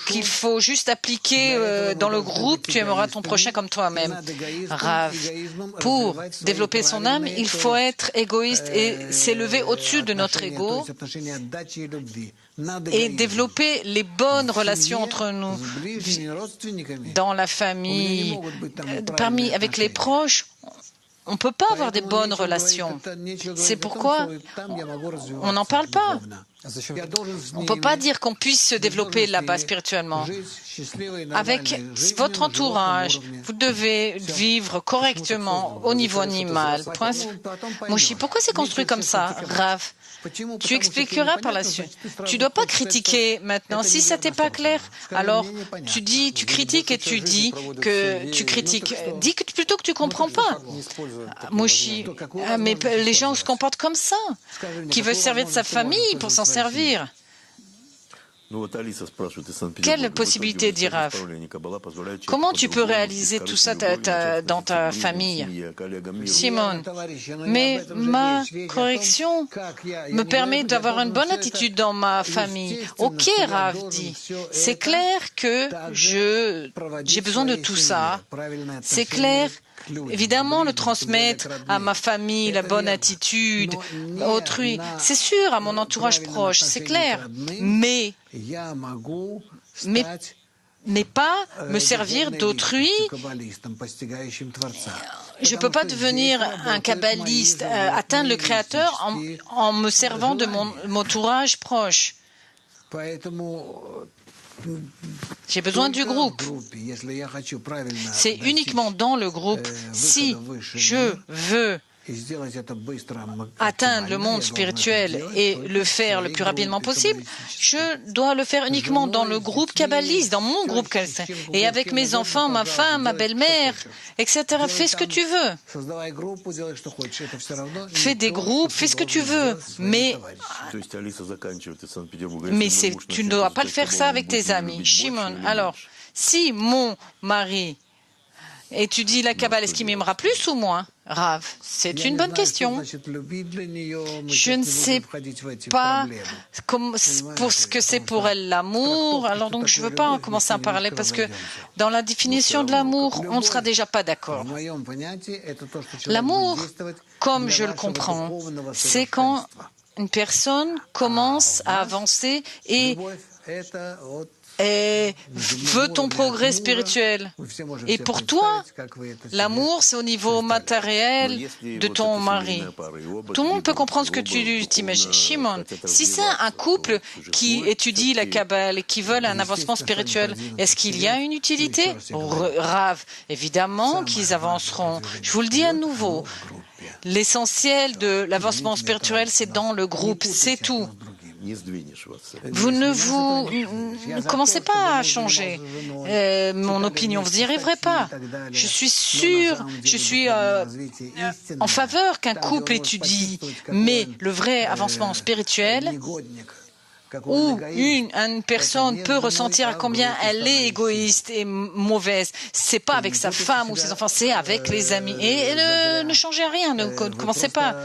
qu'il faut juste appliquer dans le groupe, tu aimeras ton prochain comme toi-même. Rav, pour développer son âme, il faut être égoïste et s'élever au-dessus de notre ego et développer les bonnes relations entre nous, dans la famille, avec les proches. On ne peut pas avoir des bonnes relations. C'est pourquoi on n'en parle pas. On ne peut pas dire qu'on puisse se développer là-bas spirituellement. Avec votre entourage, vous devez vivre correctement au niveau animal. Mouchi, pourquoi c'est construit comme ça, Rav? Tu expliqueras par la suite. Tu ne dois pas critiquer maintenant. Si ça t'est pas clair, alors tu critiques et tu dis que tu critiques. Dis plutôt que tu comprends pas. Mouchi, mais les gens se comportent comme ça, qui veulent servir de sa famille pour s'en servir. Quelle possibilité, dit Rav? Comment tu peux réaliser tout ça dans ta famille? Simone, mais ma correction me permet d'avoir une bonne attitude dans ma famille. Ok, Rav dit, c'est clair que j'ai besoin de tout ça. C'est clair. Évidemment, le transmettre à ma famille, la bonne attitude, autrui, c'est sûr, à mon entourage proche, c'est clair. Mais pas me servir d'autrui. Je ne peux pas devenir un kabbaliste, atteindre le Créateur en me servant de mon entourage proche. J'ai besoin du groupe. C'est uniquement dans le groupe, si je veux atteindre le monde spirituel et le faire le plus rapidement possible, je dois le faire uniquement dans le groupe kabbaliste, dans mon groupe kabbaliste, et avec mes enfants, ma femme, ma belle-mère, etc. Fais ce que tu veux. Fais des groupes, fais ce que tu veux, mais tu ne dois pas le faire ça avec tes amis. Shimon, alors, si mon mari étudie la Kabbale, est-ce qu'il m'aimera plus ou moins? Rav, c'est une bonne question. Je ne sais pas pour ce que c'est pour elle l'amour, alors donc je ne veux pas en commencer à parler parce que dans la définition de l'amour, on ne sera déjà pas d'accord. L'amour, comme je le comprends, c'est quand une personne commence à avancer et et veut ton progrès spirituel. Et pour toi, l'amour, c'est au niveau matériel de ton mari. Tout le monde peut comprendre ce que tu t'imagines. Shimon, si c'est un couple qui étudie la Kabbale et qui veulent un avancement spirituel, est-ce qu'il y a une utilité? Rav, évidemment qu'ils avanceront. Je vous le dis à nouveau. L'essentiel de l'avancement spirituel, c'est dans le groupe, c'est tout. Vous ne commencez pas à changer mon opinion, vous n'y arriverez pas. Je suis sûre, je suis en faveur qu'un couple étudie, mais le vrai avancement spirituel, où une personne peut ressentir à combien elle est égoïste et mauvaise, c'est pas avec sa femme ou ses enfants, c'est avec les amis. Et ne changez rien, ne commencez pas.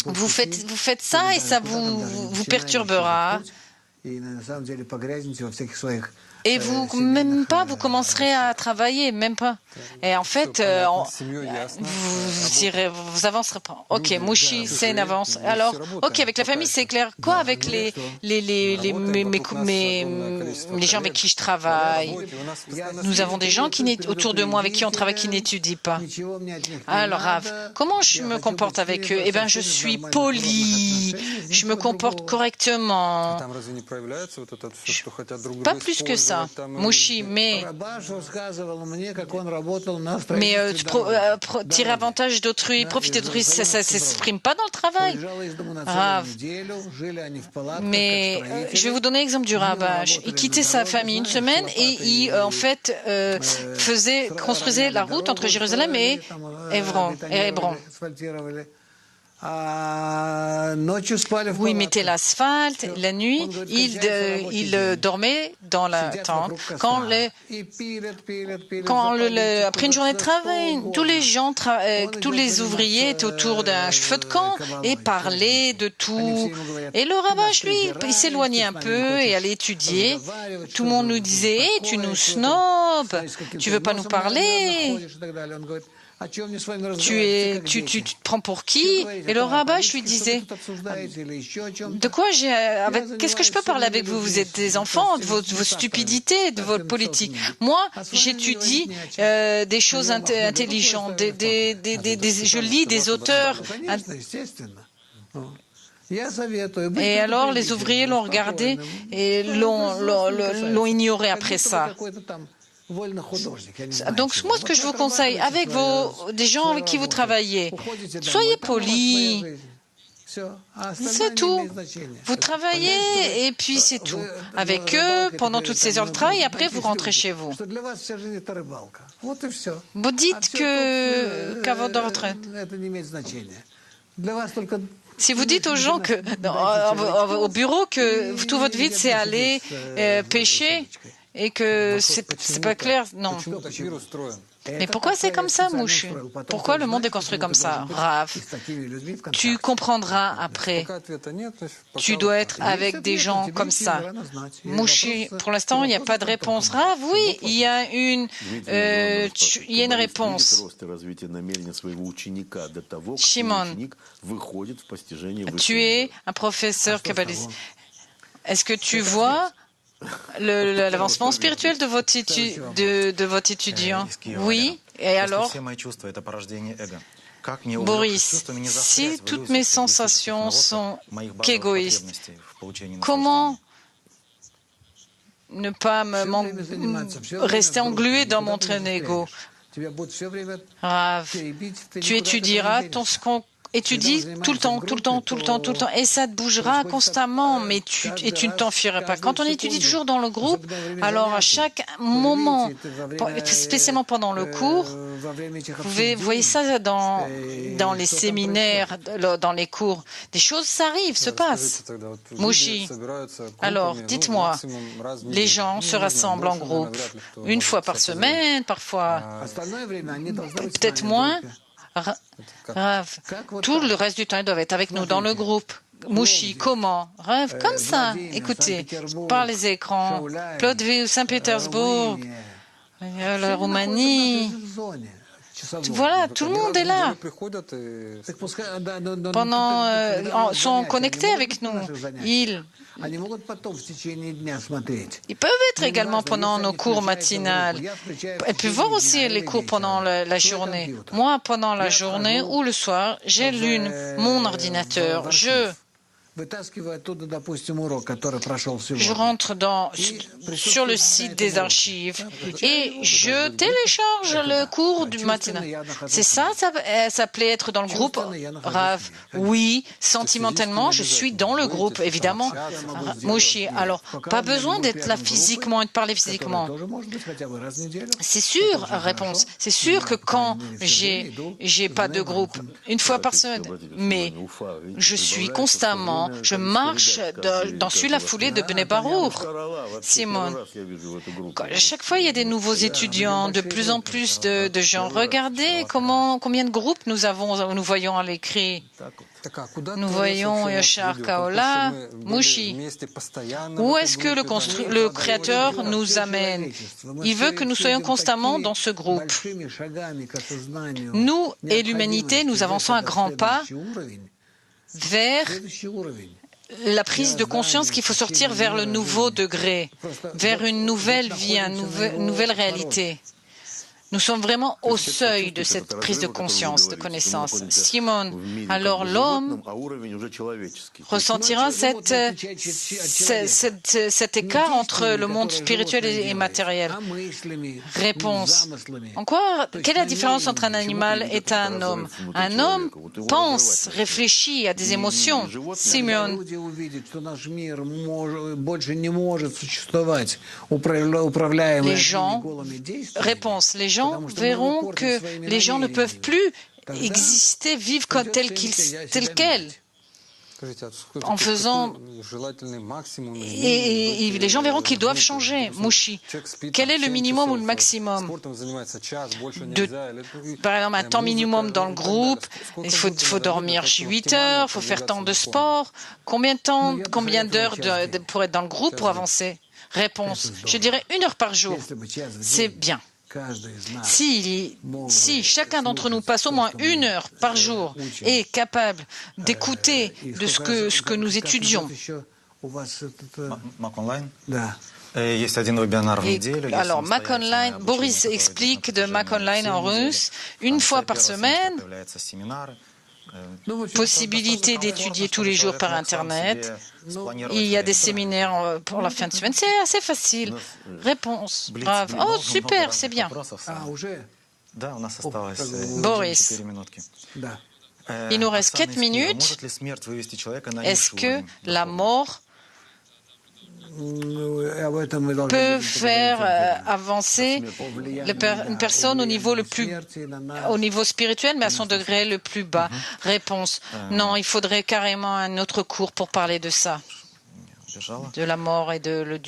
Vous faites ça et ça vous perturbera. Et vous commencerez à travailler, même pas. Et en fait, vous avancerez pas. Ok, Mouchi, c'est une avance. Alors, ok, avec la famille, c'est clair. Quoi avec les gens avec qui je travaille? Nous avons des gens autour de moi avec qui on travaille qui n'étudient pas. Alors, Rav, comment je me comporte avec eux? Eh bien, je suis poli. Je me comporte correctement. Pas plus que ça. Mouchi, mais tirer avantage d'autrui, profiter d'autrui, ça ne s'exprime pas dans le travail. Rav. Mais je vais vous donner l'exemple du Rabash. Il quittait sa famille une semaine et il, en fait, construisait la route entre Jérusalem et Hébron. Où il mettait l'asphalte, la nuit, il dormait dans la tente. Après une journée de travail, tous les ouvriers étaient autour d'un feu de camp et parlaient de tout. Et le Rabash, lui, il s'éloignait un peu et allait étudier. Tout le monde nous disait, hey, tu nous snobs, tu veux pas nous parler? Tu te prends pour qui? Et le Rabash lui disait, qu'est-ce que je peux parler avec vous? Vous êtes des enfants, de vos stupidités, de votre politique. Moi, j'étudie des choses intelligentes, je lis des auteurs. Et alors, les ouvriers l'ont regardé et l'ont ignoré après ça. Donc, moi, ce que je vous conseille, avec des gens avec qui vous travaillez, soyez polis. C'est tout. Vous travaillez et puis c'est tout. Avec eux, pendant toutes ces heures de travail, et après, vous rentrez chez vous. Vous dites qu'à votre retraite. Si vous dites aux gens au bureau que toute votre vie, c'est aller pêcher, et que c'est pas clair, non. Mais pourquoi c'est comme ça, Mouche? Pourquoi le monde est construit comme ça? Rav, tu comprendras après. Tu dois être avec des gens comme ça. Mouche, pour l'instant, il n'y a pas de réponse. Rav, oui, il y a une réponse. Shimon, tu es un professeur kabbaliste. Est-ce que tu vois l'avancement spirituel de votre étudiant? Oui. Et alors, Boris, si toutes mes sensations sont qu'égoïstes, comment ne pas rester englué dans mon train d'ego? Rav, tu étudieras étudie tout le temps, et ça te bougera constamment, mais tu ne t'enfuiras pas. Quand on étudie toujours dans le groupe, alors à chaque moment, spécialement pendant le cours, vous voyez ça dans les séminaires, dans les cours, des choses se passent. Mouchi, alors dites-moi, les gens se rassemblent en groupe une fois par semaine, parfois peut-être moins. Rav, tout le reste du temps, ils doivent être avec nous dans le groupe. Mouchi, comment? Rav, comme ça. Écoutez, par les écrans, Plovdiv, Saint-Pétersbourg, la Roumanie. Voilà, tout le monde est là. Sont connectés avec nous. Ils peuvent être également pendant nos cours matinales. Ils peuvent voir aussi les cours pendant la journée. Moi, pendant la journée ou le soir, j'allume mon ordinateur. Je rentre sur le site des archives et je télécharge le cours du matin. C'est ça s'appelait être dans le groupe Rav. Oui, sentimentalement, je suis dans le groupe, évidemment. Moshi, alors, pas besoin d'être là physiquement et de parler physiquement. C'est sûr, réponse. C'est sûr que quand j'ai pas de groupe, une fois par semaine, mais je suis constamment, je marche dans la foulée de Bnei Baruch. Simon, à chaque fois il y a des nouveaux étudiants, de plus en plus de gens. Regardez combien de groupes nous voyons à l'écrit. Nous voyons Yashar Kaola, Mushi. Où est-ce que le Créateur nous amène? Il veut que nous soyons constamment dans ce groupe. Nous et l'humanité, nous avançons à grands pas vers la prise de conscience qu'il faut sortir vers le nouveau degré, vers une nouvelle vie, une nouvelle réalité. Nous sommes vraiment au seuil de cette prise de conscience, de connaissance. Simon, alors l'homme ressentira cet écart entre le monde spirituel et matériel. Réponse. Quelle est la différence entre un animal et un homme? Un homme pense, réfléchit, a des émotions. Simon. Les gens, verront que les gens ne peuvent plus exister, vivre comme tels quels. En faisant... Et les gens verront qu'ils doivent changer. Mushi. Quel est le minimum ou le maximum? Par exemple, un temps minimum dans le groupe, il faut dormir 8 heures, il faut faire tant de sport. Combien d'heures pour être dans le groupe, pour avancer? Réponse. Je dirais 1 heure par jour. C'est bien. Si chacun d'entre nous passe au moins 1 heure par jour et est capable d'écouter de ce que nous étudions. Alors, Mac Online, Boris explique de Mac Online en russe, 1 fois par semaine, possibilité d'étudier tous les jours par Internet. Il y a des séminaires pour la fin de semaine. C'est assez facile. Réponse. Bravo. Oh, super, c'est bien. Boris. Il nous reste 4 minutes. Est-ce que la mort peut faire avancer une personne au niveau spirituel, mais à son degré le plus bas? Réponse. Non, il faudrait carrément un autre cours pour parler de ça, de la mort et de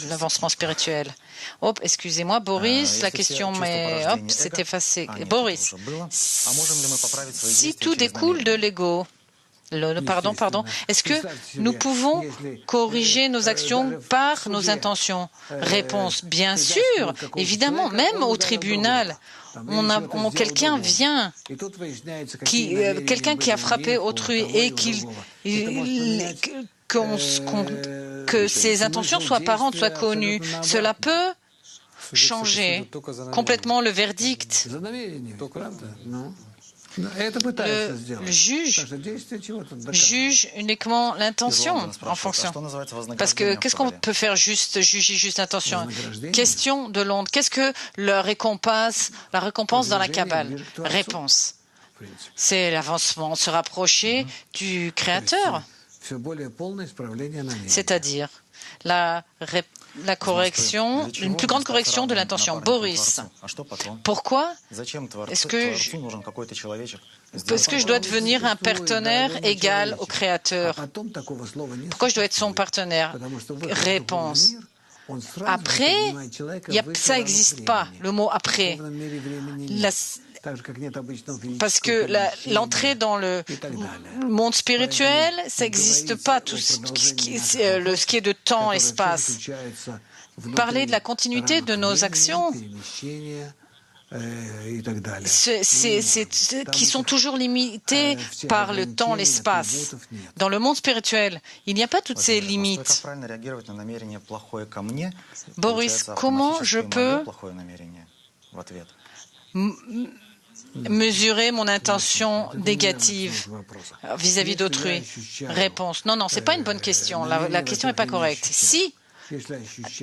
l'avancement spirituel. Hop, excusez-moi, Boris, la question, mais hop, c'est effacé. Boris, si tout découle de l'ego, Pardon. Est-ce que nous pouvons corriger nos actions par nos intentions? Réponse. Bien sûr, évidemment, même au tribunal. Quelqu'un vient, quelqu'un qui a frappé autrui et que ses intentions soient apparentes, soient connues. Cela peut changer complètement le verdict. Le juge uniquement l'intention en fonction. Parce que qu'est-ce qu'on peut faire juger juste l'intention? Question de l'onde. Qu'est-ce que la récompense dans la Kabbale? Réponse. C'est l'avancement, se rapprocher du Créateur. C'est-à-dire la correction, une plus grande correction de l'intention. Boris, pourquoi est-ce que je dois devenir un partenaire égal au Créateur? Pourquoi je dois être son partenaire? Réponse. Après, ça n'existe pas, le mot après. Parce que l'entrée dans le monde spirituel, ça n'existe pas, tout ce qui est de temps, espace. Parler de la continuité de nos actions qui sont toujours limités par le temps, l'espace. Dans le monde spirituel, il n'y a pas toutes ces limites. Boris, comment je peux mesurer mon intention négative vis-à-vis d'autrui? Réponse. Non, ce n'est pas une bonne question. La question n'est pas correcte. Si,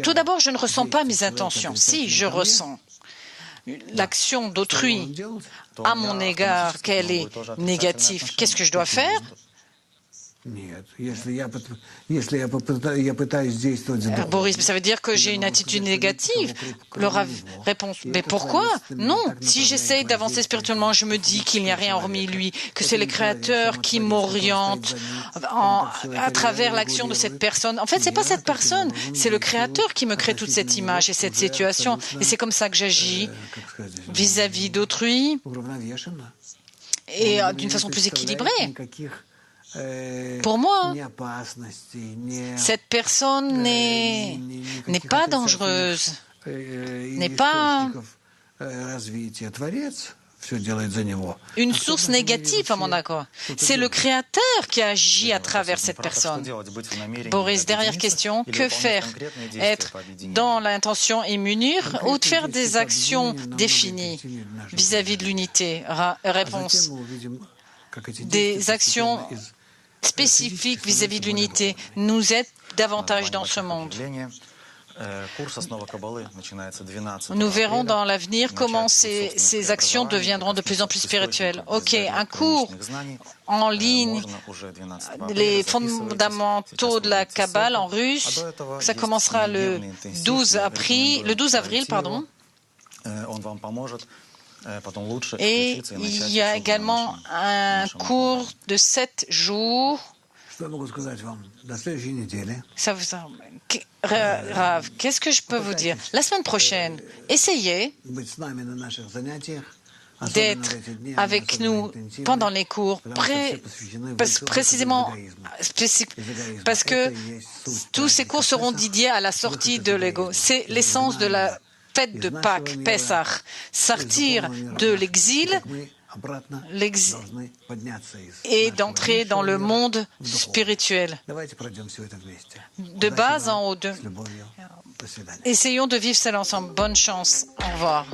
tout d'abord, je ne ressens pas mes intentions. Si, je ressens l'action d'autrui à mon égard, qu'elle est négative, qu'est-ce que je dois faire? Boris, ça veut dire que j'ai une attitude négative. Réponse, mais pourquoi? Non, si j'essaye d'avancer spirituellement, je me dis qu'il n'y a rien hormis lui, que c'est le Créateur qui m'oriente à travers l'action de cette personne. En fait, c'est pas cette personne, c'est le Créateur qui me crée toute cette image et cette situation. Et c'est comme ça que j'agis vis-à-vis d'autrui et d'une façon plus équilibrée. Pour moi, cette personne n'est pas dangereuse, n'est pas une source négative, à mon accord. C'est le Créateur qui agit à travers cette personne. Boris, dernière question, que faire? Être dans l'intention et m'unir ou de faire des actions définies vis-à-vis de l'unité? Réponse, des actions spécifiques vis-à-vis de l'unité nous aident davantage dans ce monde. Nous verrons dans l'avenir comment ces actions deviendront de plus en plus spirituelles. Ok, un cours en ligne, les fondamentaux de la Kabbale en russe, ça commencera le 12 avril. Et il y a également un cours de 7 jours. Rav, qu'est-ce que je peux vous dire? La semaine prochaine, essayez d'être avec nous pendant les cours, précisément parce que tous ces cours seront dédiés à la sortie de l'ego. C'est l'essence de la fête de Pâques, Pessah, sortir de l'exil et d'entrer dans le monde spirituel. De bas en haut. Essayons de vivre cela ensemble. Bonne chance. Au revoir.